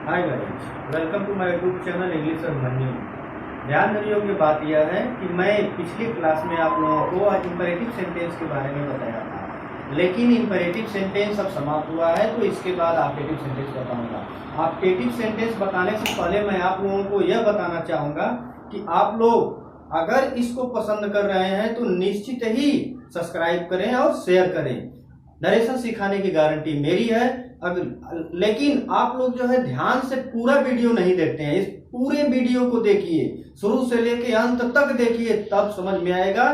Hi guys, welcome to my YouTube channel English Abhimanyu. ध्यान देने योग्य बात यह है कि मैं पिछली क्लास में आप लोगों को इंपेरेटिव सेंटेंस के बारे में बताया था, लेकिन इंपेरेटिव सेंटेंस अब समाप्त हुआ है, तो इसके बाद ऑप्टेटिव सेंटेंस बताऊंगा। ऑप्टेटिव सेंटेंस बताने से पहले मैं आप लोगों को यह बताना चाहूंगा कि आप लोग अगर इसको पसंद कर रहे हैं तो निश्चित ही सब्सक्राइब करें और शेयर करें। नरेशन सिखाने की गारंटी मेरी है। लेकिन आप लोग जो है ध्यान से पूरा वीडियो नहीं देखते हैं। इस पूरे वीडियो को देखिए, शुरू से लेके अंत तक देखिए, तब समझ में आएगा,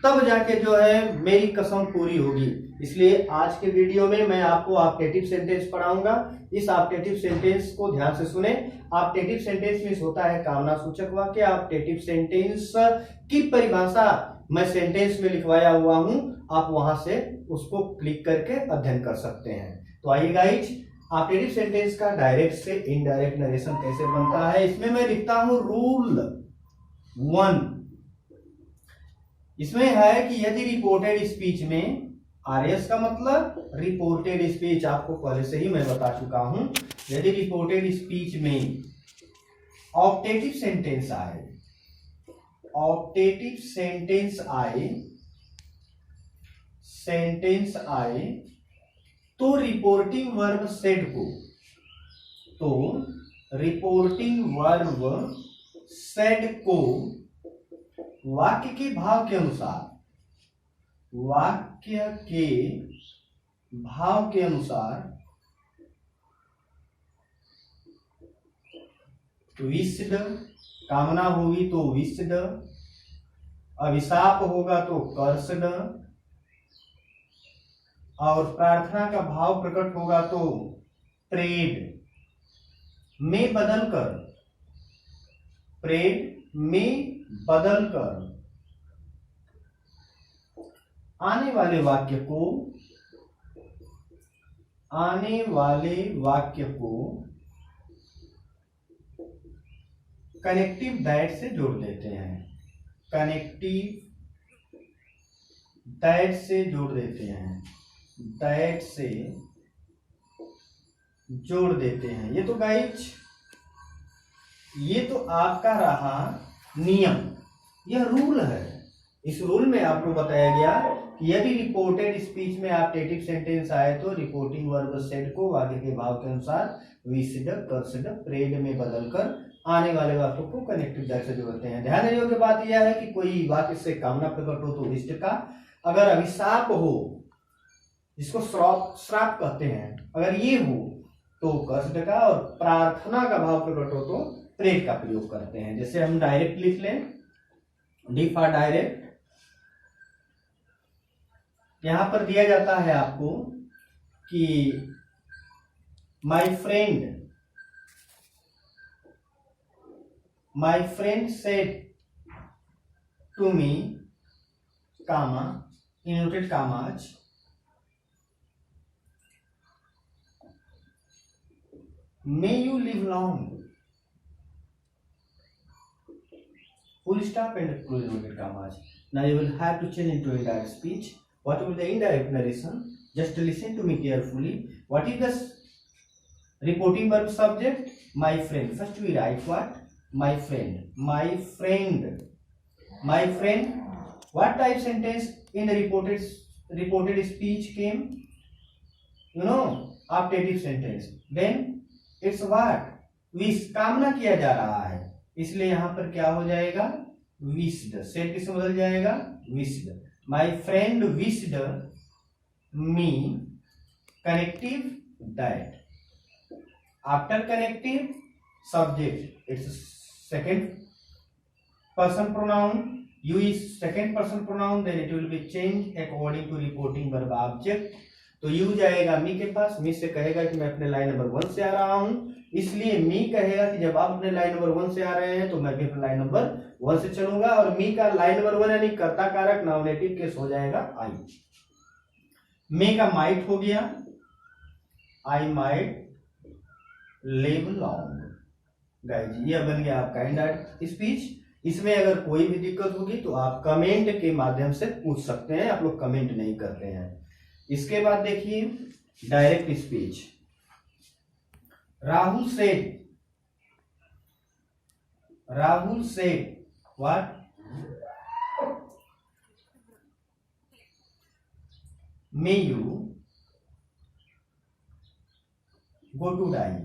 तब जाके जो है मेरी कसम पूरी होगी। इसलिए आज के वीडियो में मैं आपको ऑप्टेटिव सेंटेंस पढ़ाऊंगा। इस ऑप्टेटिव सेंटेंस को ध्यान से सुने। ऑप्टेटिव सेंटेंस में होता है कामना सूचक वाक्य। ऑप्टेटिव सेंटेंस की परिभाषा मैं सेंटेंस में लिखवाया हुआ हूं, आप वहां से उसको क्लिक करके अध्ययन कर सकते हैं। तो आइए गाइज, ऑप्टेटिव सेंटेंस का डायरेक्ट से इनडायरेक्ट नरेशन कैसे बनता है, इसमें मैं लिखता हूं रूल 1। इसमें है कि यदि रिपोर्टेड स्पीच में, आरएस का मतलब रिपोर्टेड स्पीच, आपको पहले से ही मैं बता चुका हूं। यदि रिपोर्टेड स्पीच में ऑप्टेटिव सेंटेंस आए, ऑप्टेटिव सेंटेंस आए तो रिपोर्टिंग वर्ब सेड को, तो रिपोर्टिंग वर्ब सेड को वाक्य के भाव के अनुसार, वाक्य के भाव के अनुसार विश्ड, कामना होगी तो विश्ड, अभिशाप होगा तो कर्सड, और प्रार्थना का भाव प्रकट होगा तो प्रेड में बदलकर, प्रेड में बदलकर आने वाले वाक्य को कनेक्टिव दैट से जोड़ देते हैं, कनेक्टिव दैट से जोड़ देते हैं, दैट से जोड़ देते हैं। ये तो गाइज, ये तो आपका रहा नियम, यह रूल है। इस रूल में आपको बताया गया कि यदि रिपोर्टेड स्पीच में ऑप्टेटिव सेंटेंस आए तो रिपोर्टिंग वर्ब सेड को वाक्य के भाव के अनुसार विश्ड, कर्सड, प्रेड में बदलकर आने वाले वाक्यों को कनेक्टिव दैट से जोड़ते हैं। ध्यान देने योग्य बात यह है कि कोई वाक्य से कामना प्रकट हो तो विश्ड का, अगर अभिशाप हो, जिसको श्राप कहते हैं, अगर ये हो तो कर्सड का, और प्रार्थना का भाव प्रकट हो तो प्रेड का प्रयोग करते हैं। जैसे हम डायरेक्ट लिख लें, डी फॉर डायरेक्ट। यहां पर दिया जाता है आपको कि my friend said to me, comma, inverted commas, may you live long, full stop and close inverted commas. Now you will have to change into indirect speech. What will be the indirect narration? Just listen to me carefully. What is the reporting verb subject? My friend. First we write what? My friend. My friend. My friend. What type sentence in the reported speech came? You know, optative sentence. Then it's what, wish, कामना किया जा रहा है, इसलिए यहां पर क्या हो जाएगा, विश्ड। सेड किससे बदल जाएगा, wished. My friend wished me, connective that. After connective subject, it's second person pronoun, you is second person pronoun, then it will be change according to reporting verb object. तो you जाएगा me के पास, मी से कहेगा कि मैं अपने line number 1 से आ रहा हूं, इसलिए मी कहेगा कि जब आप अपने लाइन नंबर 1 से आ रहे हैं तो मैं भी अपने लाइन नंबर 1 से चलूंगा, और मी का लाइन नंबर 1 यानी कर्ता कारक नॉमिनेटिव केस हो जाएगा आई। मी का माइट हो गया, I might live long. Guys, यह बन गया आपका इनडायरेक्ट स्पीच। इसमें अगर कोई भी दिक्कत होगी तो आप कमेंट के माध्यम से पूछ सकते हैं, आप लोग कमेंट नहीं करते हैं। इसके बाद देखिए direct speech. Rahul said what? May you go to die.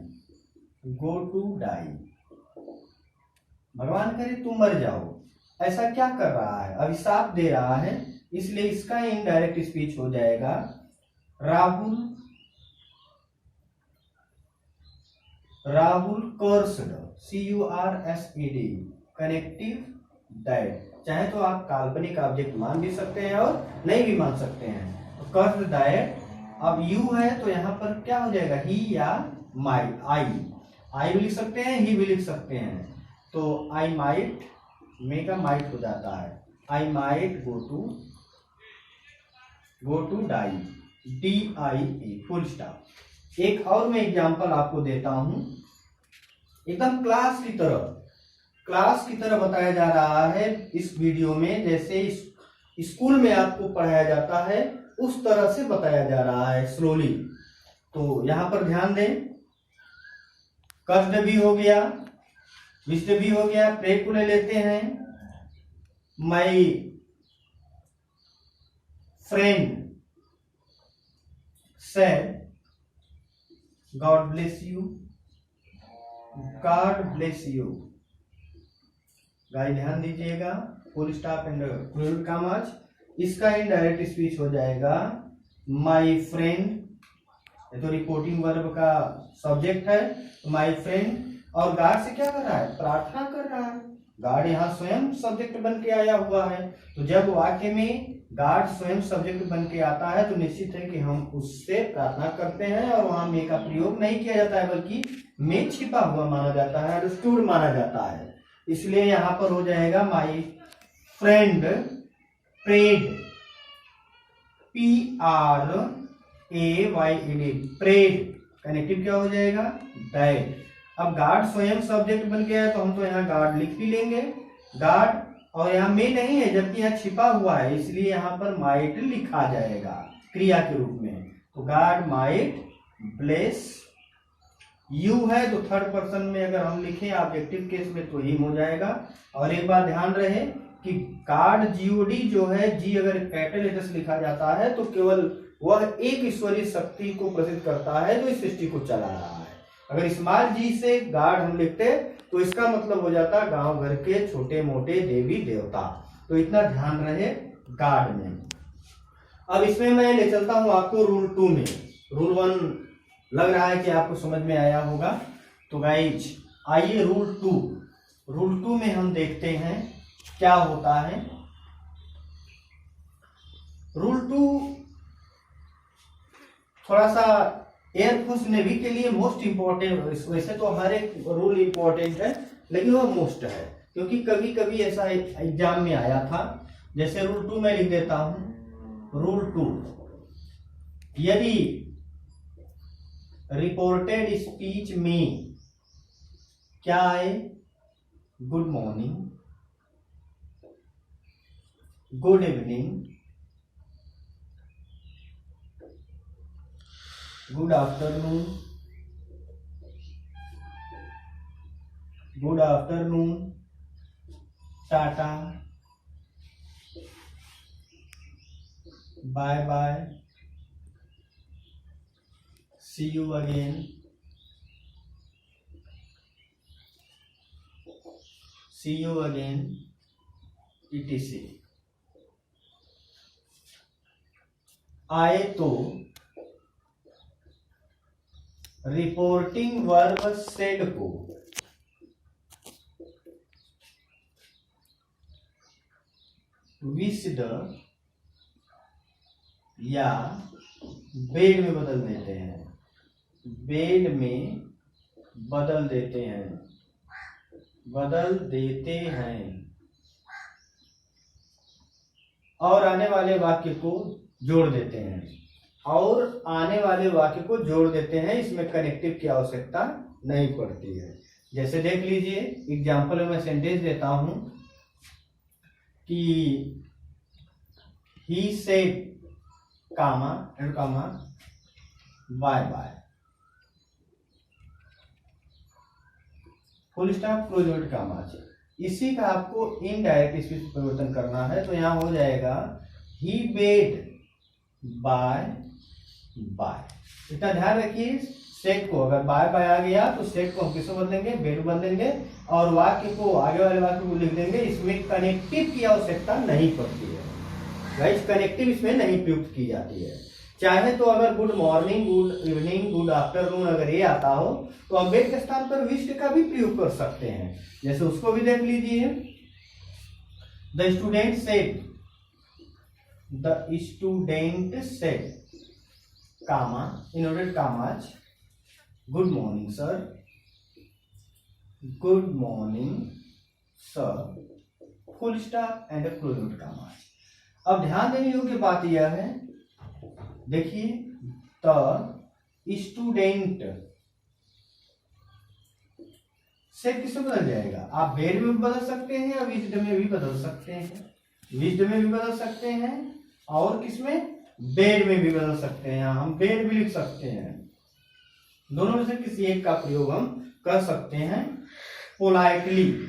भगवान करे तुम मर जाओ। ऐसा क्या कर रहा है? अभिशाप दे रहा है, इसलिए इसका इनडायरेक्ट स्पीच हो जाएगा Rahul cursed, CURSED, connective diet. चाहे तो आप काल्पनिक ऑब्जेक्ट मान भी सकते हैं और नहीं भी मान सकते हैं। कर्स्ड डाइट, अब यू है तो यहाँ पर क्या हो जाएगा? ही या माइट, आई भी लिख सकते हैं, ही भी लिख सकते हैं। तो आई माइट, मे का माइट हो जाता है। I might go to die, DIE, full stop. एक और मैं एग्जांपल आपको देता हूं, एकदम क्लास की तरह बताया जा रहा है इस वीडियो में, जैसे स्कूल में आपको पढ़ाया जाता है उस तरह से बताया जा रहा है स्लोली। तो यहां पर ध्यान दें, कष्ट भी हो गया, विष्ट भी हो गया, प्रे को ले लेते हैं। My friend said God bless you, guys ध्यान दीजिएगा, full stop and close commas. इसका इनडायरेक्ट स्पीच हो जाएगा माई फ्रेंड, ये तो रिपोर्टिंग वर्ब का सब्जेक्ट है, माई फ्रेंड। और गार्ड से क्या कर रहा है? प्रार्थना कर रहा है। गार्ड यहाँ स्वयं सब्जेक्ट बन के आया हुआ है। तो जब वाक्य में गार्ड स्वयं सब्जेक्ट बन के आता है तो निश्चित है कि हम उससे प्रार्थना करते हैं, और वहां मे का प्रयोग नहीं किया जाता है, बल्कि मे छिपा हुआ माना जाता है, अंडरस्टूड माना जाता है। इसलिए यहाँ पर हो जाएगा my friend prayed, PRAYED, prayed. Connective क्या हो जाएगा? डाइड। अब गार्ड स्वयं सब्जेक्ट बन गया है तो हम तो यहाँ गार्ड लिख भी लेंगे, गार्ड, और यहाँ में नहीं है जबकि यहाँ छिपा हुआ है, इसलिए यहाँ पर माइट लिखा जाएगा क्रिया के रूप में। तो गार्ड माइट ब्लेस यू है तो थर्ड पर्सन में अगर हम लिखें ऑब्जेक्टिव केस में तो हिम हो जाएगा। और एक बात ध्यान रहे कि गार्ड GOD जो है, जी अगर कैपिटल लेटर से लिखा जाता है तो केवल वह एक ईश्वरीय शक्ति को प्रसिद्ध करता है जो इस सृष्टि को चला रहा है। अगर स्मॉल जी से गार्ड हम लिखते तो इसका मतलब हो जाता गांव घर के छोटे मोटे देवी देवता। तो इतना ध्यान रहे गार्ड में। अब इसमें मैं ले चलता हूं आपको रूल 2 में। रूल 1 लग रहा है कि आपको समझ में आया होगा। तो गाइज आइए रूल 2 में हम देखते हैं क्या होता है। रूल 2 थोड़ा सा एयरफोर्स नेवी के लिए मोस्ट इंपॉर्टेंट, वैसे तो हर एक रूल इंपॉर्टेंट है लेकिन वो मोस्ट है, क्योंकि कभी कभी ऐसा एग्जाम में आया था। जैसे रूल 2 में लिख देता हूं, रूल 2, यदि रिपोर्टेड स्पीच में क्या आए? Good morning, good evening, good afternoon, टाटा, bye bye, see you again, etc. आए तो रिपोर्टिंग वर्ब सेड को विस्ड या बेड में बदल देते हैं, बदल देते हैं और आने वाले वाक्य को जोड़ देते हैं, इसमें कनेक्टिव की आवश्यकता नहीं पड़ती है। जैसे देख लीजिए एग्जाम्पल में मैं सेंटेंस देता हूं कि he said comma bye bye, full stop close inverted comma. इसी का आपको इनडायरेक्ट स्पीच में परिवर्तन करना है, तो यहाँ हो जाएगा ही बेड बाय बाय। इतना ध्यान रखिए, सेट को अगर बाय बाय आ गया तो सेट को हम किससे बदलेंगे, बेड बदलेंगे, और वाक्य को आगे वाले वाक्य को लिख देंगे। इसमें कनेक्टिव की आवश्यकता नहीं पड़ती है, राइट, कनेक्टिव इसमें नहीं प्रयुक्त की जाती है। चाहे तो अगर good morning, good evening, good afternoon अगर ये आता हो तो हम बेड के स्थान पर विश्ड का भी प्रयोग कर सकते हैं, जैसे उसको भी देख लीजिए। The student said, the student said comma inverted commas, good morning sir, good morning sir, full stop and close inverted commas. अब ध्यान देने योग्य बात यह है, देखिए, द स्टूडेंट से किसमें बदल जाएगा, आप बेड में भी बदल सकते हैं या विज्ड में भी बदल सकते हैं, विज्ड में भी बदल सकते हैं और किसमें, बेड में भी बदल सकते हैं। हम बेड भी लिख सकते हैं, दोनों में से किसी एक का प्रयोग हम कर सकते हैं। पोलाइटली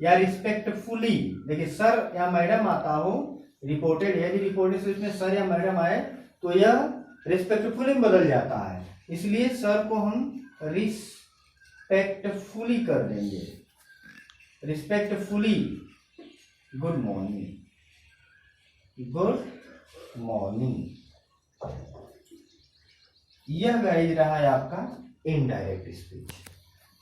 या रिस्पेक्टफुली, देखिए सर या मैडम आता हो, रिपोर्टेड, यदि रिपोर्टेड से इसमें सर या मैडम आए तो यह रिस्पेक्टफुली में बदल जाता है, इसलिए सर को हम रिस्पेक्टफुली कर देंगे, respectfully good morning, good morning. यह गाइज रहा है आपका इनडायरेक्ट स्पीच।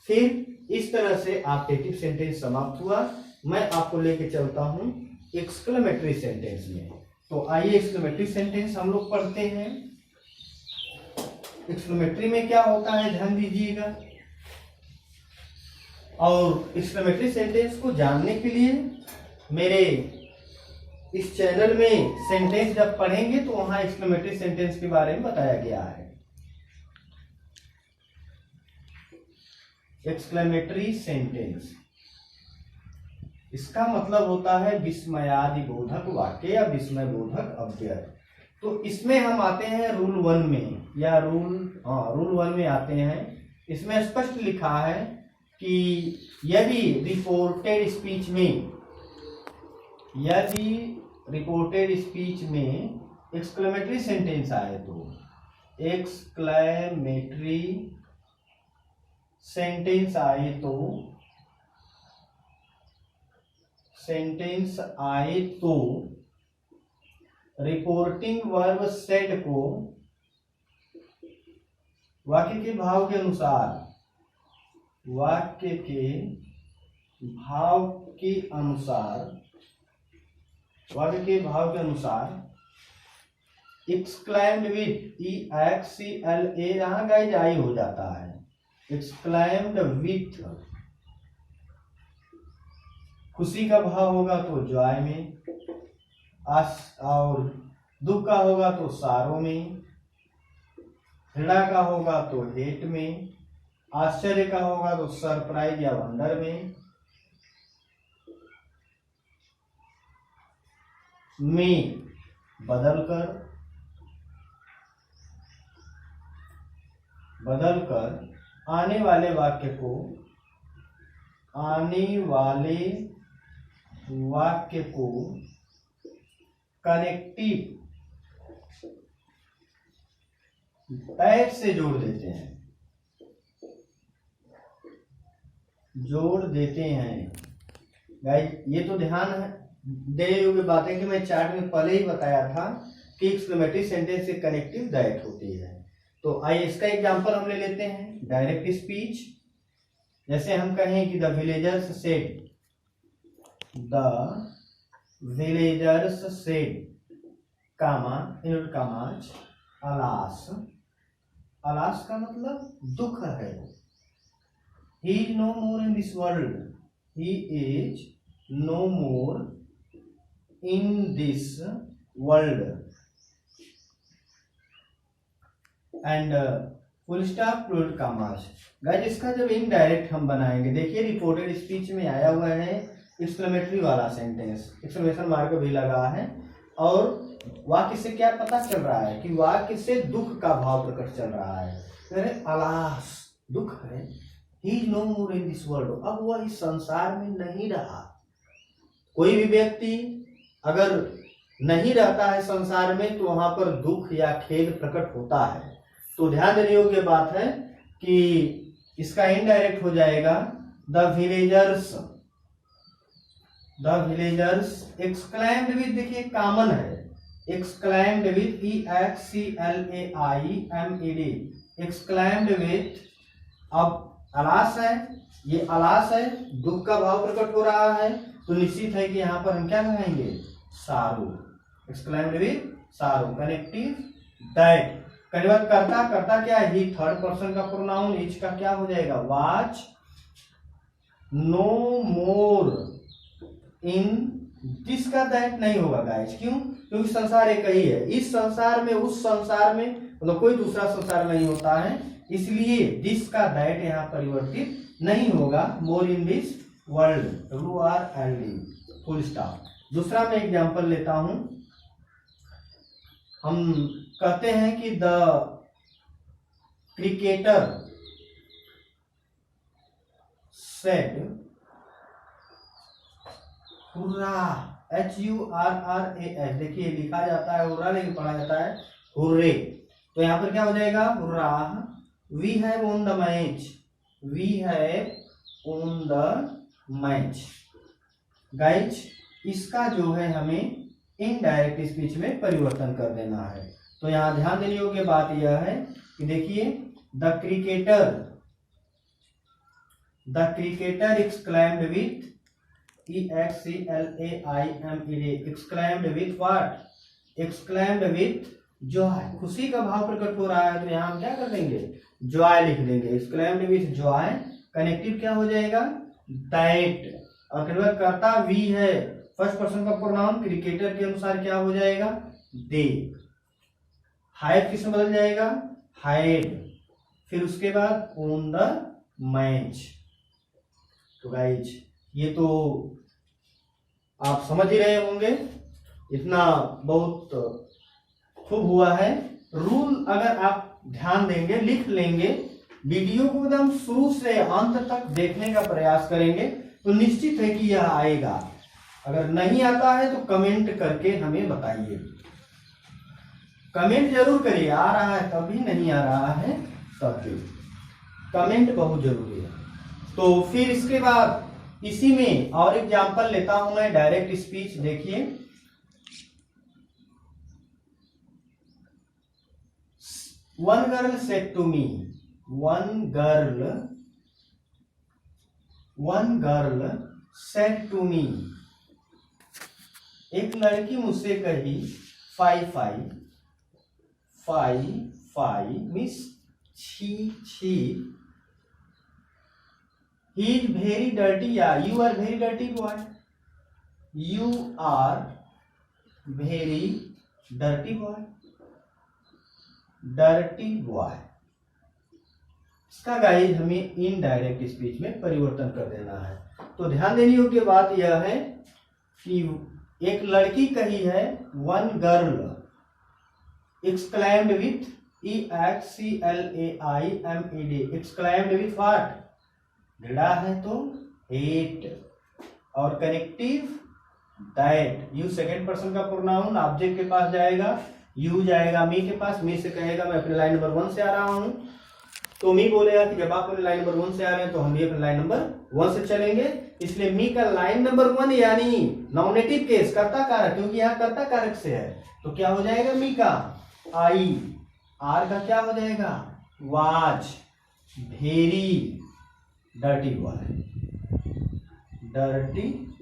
फिर इस तरह से ऑब्जेक्टिव सेंटेंस समाप्त हुआ। मैं आपको लेके चलता हूं एक्सक्लेमेटरी सेंटेंस में। तो आइए एक्सक्लेमेटरी सेंटेंस हम लोग पढ़ते हैं। एक्सक्लेमेटरी में क्या होता है ध्यान दीजिएगा, और एक्सक्लेमेटरी सेंटेंस को जानने के लिए मेरे इस चैनल में सेंटेंस जब पढ़ेंगे तो वहां एक्सक्लेमेटरी सेंटेंस के बारे में बताया गया है। एक्सक्लेमेटरी सेंटेंस, इसका मतलब होता है विस्मयादि बोधक वाक्य या विस्मय बोधक अव्यय। तो इसमें हम आते हैं रूल 1 में, या रूल 1 में आते हैं। इसमें स्पष्ट लिखा है कि यदि रिपोर्टेड स्पीच में एक्सक्लेमेटरी सेंटेंस आए तो एक्सक्लेमेटरी सेंटेंस आए तो रिपोर्टिंग वर्ब सेड को वाक्य के भाव के अनुसार एक्सक्लाइम्ड विथ EXCLA यहाँ गाइज आई हो जाता है, एक्सक्लाइम्ड विथ। खुशी का भाव होगा तो जॉय में, और दुख का होगा तो सारो में, घृणा का होगा तो हेट में, आश्चर्य का होगा तो सरप्राइज या वंडर में बदलकर आने वाले वाक्य को कनेक्टिव दैट से जोड़ देते हैं। गाइस ये तो ध्यान देने योग्य बात है कि मैं चार्ट में पहले ही बताया था कि एक्सक्लेमेटरी सेंटेंस से कनेक्टिव दैट होती है। तो आइए इसका एग्जांपल हम ले लेते हैं। डायरेक्ट स्पीच, जैसे हम कहें कि the villagers said comma inverted commas alas का मतलब दुख है। He is no more in this world. He is no more in this world. And full stop closed commas. Guys इसका जब इनडायरेक्ट हम बनाएंगे, देखिए रिपोर्टेड स्पीच में आया हुआ है एक्सक्लेमेटरी वाला सेंटेंस, एक्सक्लेमेशन मार्क भी लगा है, और वाक्य से क्या पता चल रहा है कि वाक्य से दुख का भाव प्रकट चल रहा है। अलास दुख है, he is no more in this world, अब वह इस संसार में नहीं रहा। कोई भी व्यक्ति अगर नहीं रहता है संसार में तो वहां पर दुख या खेद प्रकट होता है। तो ध्यान देने योग्य बात है कि इसका इनडायरेक्ट हो जाएगा the villagers. The villagers exclaimed with, देखिए कॉमन है, exclaimed with EXCLAIMED, exclaimed with. अब अलास है, ये अलास है, दुख का भाव प्रकट हो रहा है, तो निश्चित है कि यहाँ पर हम क्या लगाएंगे, sorrow. Exclaimed with sorrow, connective that. Convert करता, करता क्या है, ही थर्ड पर्सन का प्रोनाउन, इच का क्या हो जाएगा, was no more in this का दैट नहीं होगा गाइस, क्यों, क्योंकि संसार एक ही है। इस संसार में, उस संसार में, मतलब कोई दूसरा संसार नहीं होता है, इसलिए दिस का दैट यहाँ परिवर्तित नहीं होगा। More in this world, WRLD, full stop. दूसरा मैं एग्जांपल लेता हूं। हम कहते हैं कि the cricketer said hurrah, HURRAS, देखिए लिखा जाता है हुर्रा लेकिन पढ़ा जाता है हुर्रे। तो यहाँ पर क्या हो जाएगा, hurrah, we have won the match, we have won the match. Guys इसका जो है हमें इनडायरेक्ट स्पीच में परिवर्तन कर देना है। तो यहाँ ध्यान देने योग्य बात यह है कि देखिए the cricketer exclaimed with EXCLAIMED, exclaimed with what, exclaimed with joy, खुशी का भाव प्रकट हो रहा है, तो यहाँ हम क्या कर देंगे, जॉय लिख देंगे। एक्सक्लाइम्ड विथ जॉय, कनेक्टिव क्या हो जाएगा, दैट, और कन्वर्ट करता वी है, फर्स्ट पर्सन का प्रोनाउन, क्रिकेटर के अनुसार क्या हो जाएगा, दे। हाइड किसमें बदल जाएगा, हाइड, फिर उसके बाद ऑन द मैच। तो गाइज ये तो आप समझ ही रहे होंगे, इतना बहुत खूब हुआ है। रूल अगर आप ध्यान देंगे, लिख लेंगे, वीडियो को एकदम शुरू से अंत तक देखने का प्रयास करेंगे तो निश्चित है कि यह आएगा। अगर नहीं आता है तो कमेंट करके हमें बताइए, कमेंट जरूर करिए, आ रहा है तब भी, नहीं आ रहा है तब भी, कमेंट बहुत जरूरी है। तो फिर इसके बाद इसी में और एग्जांपल लेता हूं मैं, डायरेक्ट स्पीच। देखिए one girl said to me, one girl said to me, एक लड़की मुझसे कही, फाई मिस छी, he is very dirty, yeah, you are very dirty boy, you are very dirty boy, इसका गाइस हमें इनडायरेक्ट स्पीच में परिवर्तन कर देना है। तो ध्यान देने योग्य बात यह है कि एक लड़की कही है, one girl exclaimed with EXCLAIMED, exclaimed with what, घृणा है तो हेट, और connective that, you second person का प्रोनाउन, ऑब्जेक्ट के पास जाएगा, यू जाएगा मी के पास, मी से कहेगा मैं अपने लाइन नंबर 1 से आ रहा हूं, तो मी बोलेगा कि जब आप अपने लाइन नंबर 1 से आ रहे हैं तो हम भी अपने लाइन नंबर 1 से चलेंगे। इसलिए मी का लाइन नंबर 1 यानी नॉमिनेटिव केस, कर्ता कारक, क्योंकि यहाँ कर्ता कारक से है, तो क्या हो जाएगा, मी का आई, आर का क्या हो जाएगा, was, very dirty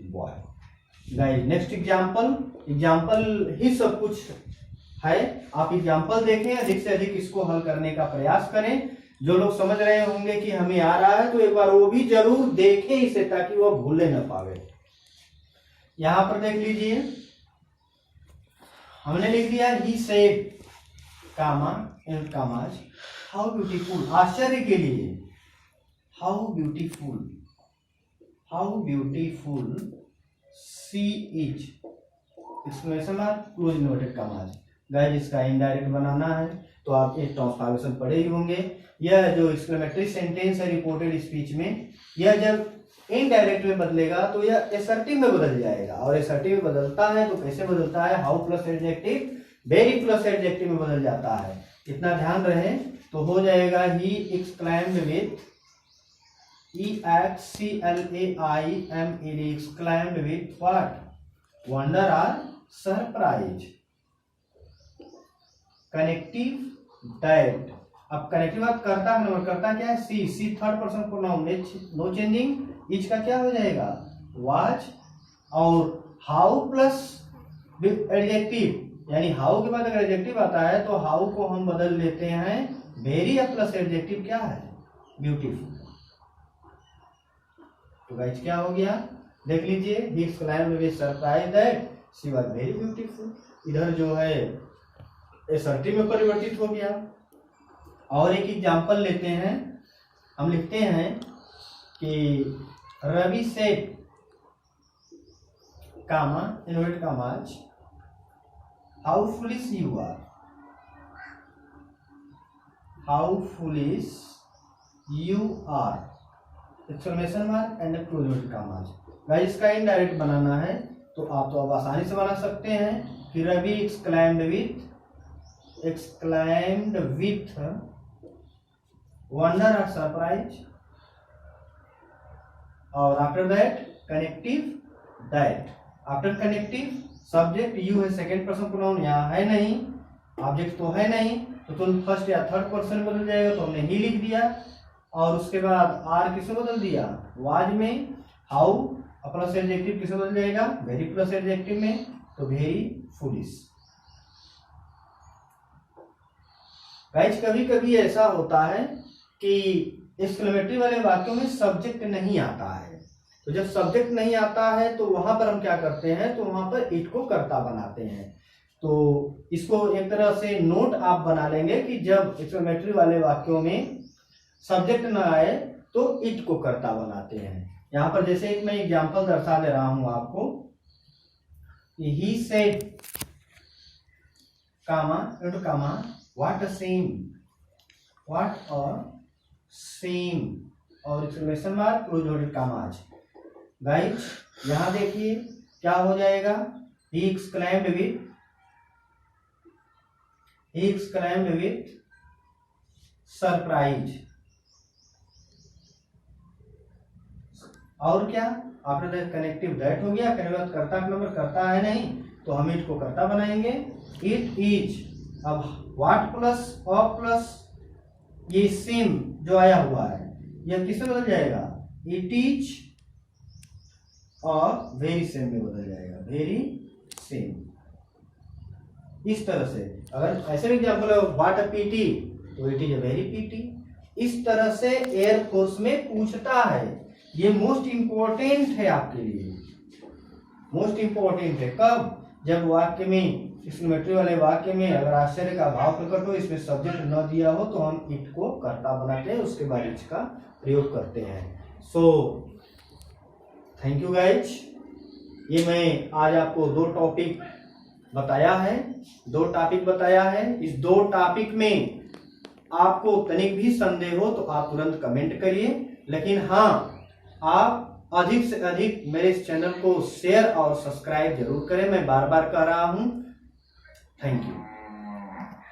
boy, guys next example ही सब कुछ है। आप एग्जाम्पल देखें, अधिक से अधिक इसको हल करने का प्रयास करें। जो लोग समझ रहे होंगे कि हमें आ रहा है तो एक बार वो भी जरूर देखें इसे, ताकि वह भूले न पावे। यहां पर देख लीजिए, हमने लिख दिया he said comma and commas, how beautiful, आश्चर्य के लिए, how beautiful she is, exclamation mark, close inverted commas. Guys इसका इनडायरेक्ट बनाना है, तो आप ये ट्रांसफॉर्मेशन पढ़े ही होंगे। यह जो एक्सक्लेमेटरी सेंटेंस है रिपोर्टेड स्पीच में, यह जब इनडायरेक्ट में बदलेगा तो यह एसर्टिव में बदल जाएगा। और एसर्टिव में बदलता है तो कैसे बदलता है, how plus adjective, very plus adjective में बदल जाता है। इतना ध्यान रहे तो हो जाएगा he exclaimed with, EXCLAIMED, exclaimed with what? Wonder or surprise. Connective that, अब कनेक्टिव बात करता है नंबर, करता क्या है, see third person pronoun, no changing, is का क्या हो जाएगा, वाच। और हाउ प्लस एडजेक्टिव, यानी हाउ के बाद अगर एडजेक्टिव आता है तो हाउ को हम बदल लेते हैं वेरी प्लस एडजेक्टिव क्या है, ब्यूटीफुल। तो गाइस क्या हो गया, देख लीजिए, he exclaimed with surprise that she was very beautiful. इधर जो है एसर्टिव में परिवर्तित हो गया। और एक एग्जांपल लेते हैं, हम लिखते हैं कि Ravi said comma invert commas how foolish you are, how foolish you are, exclamation mark and close inverted commas. Guys इसका इनडायरेक्ट बनाना है तो आप तो अब आसानी से बना सकते हैं कि रवि एक्सक्लेम्ड विथ वंडर और सरप्राइज, और after that connective that, after connective subject you है, सेकंड पर्सन प्रोनाउन यहाँ है नहीं, ऑब्जेक्ट तो है नहीं, तो तुम फर्स्ट या थर्ड पर्सन बदल जाएगा, तो हमने ही लिख दिया। और उसके बाद आर किसे बदल दिया, वाज में, हाउ प्लस एडजेक्टिव किसे बदल जाएगा, वेरी प्लस एडजेक्टिव में, तो वेरी फुलिश। गाइस कभी कभी ऐसा होता है कि एक्सक्लेमेटरी वाले वाक्यों में सब्जेक्ट नहीं आता है, तो जब सब्जेक्ट नहीं आता है तो वहां पर हम क्या करते हैं, तो वहां पर इट को कर्ता बनाते हैं। तो इसको एक तरह से नोट आप बना लेंगे कि जब एक्सक्लेमेटरी वाले वाक्यों में सब्जेक्ट न आए तो इट को कर्ता बनाते हैं। यहां पर जैसे एक मैं एग्जांपल दर्शा दे रहा हूं आपको, he said comma into comma what a shame, what a shame, और exclamation mark close inverted commas. Guys यहां देखिए क्या हो जाएगा, ही एक्सक्लेम्ड विथ सरप्राइज, और क्या, आफ्टर दैट कनेक्टिव दैट हो गया, कनेक्टिव कर्ता का नंबर करता है नहीं तो हम इट को कर्ता बनाएंगे, इट इज। अब व्हाट प्लस ऑफ प्लस ये सेम जो आया हुआ है यह किससे बदल जाएगा, इट इज, और वेरी सेम में बदल जाएगा, वेरी सेम। इस तरह से अगर ऐसे भी एग्जाम्पल है व्हाट अ पीटी, तो it is a very PT. इस तरह से एयरफोर्स में पूछता है, ये मोस्ट इंपॉर्टेंट है आपके लिए, मोस्ट इंपॉर्टेंट है। कब, जब वाक्य में, एक्सक्लेमेटरी वाले वाक्य में अगर आश्चर्य का भाव प्रकट हो, इसमें सब्जेक्ट न दिया हो, तो हम इट को कर्ता बनाते हैं, उसके बाद इट का प्रयोग करते हैं। सो थैंक यू गाइज, ये मैं आज आपको दो टॉपिक बताया है। इस दो टॉपिक में आपको तनिक भी संदेह हो तो आप तुरंत कमेंट करिए, लेकिन हाँ आप अधिक से अधिक मेरे इस चैनल को शेयर और सब्सक्राइब जरूर करें, मैं बार बार कह रहा हूं। Thank you.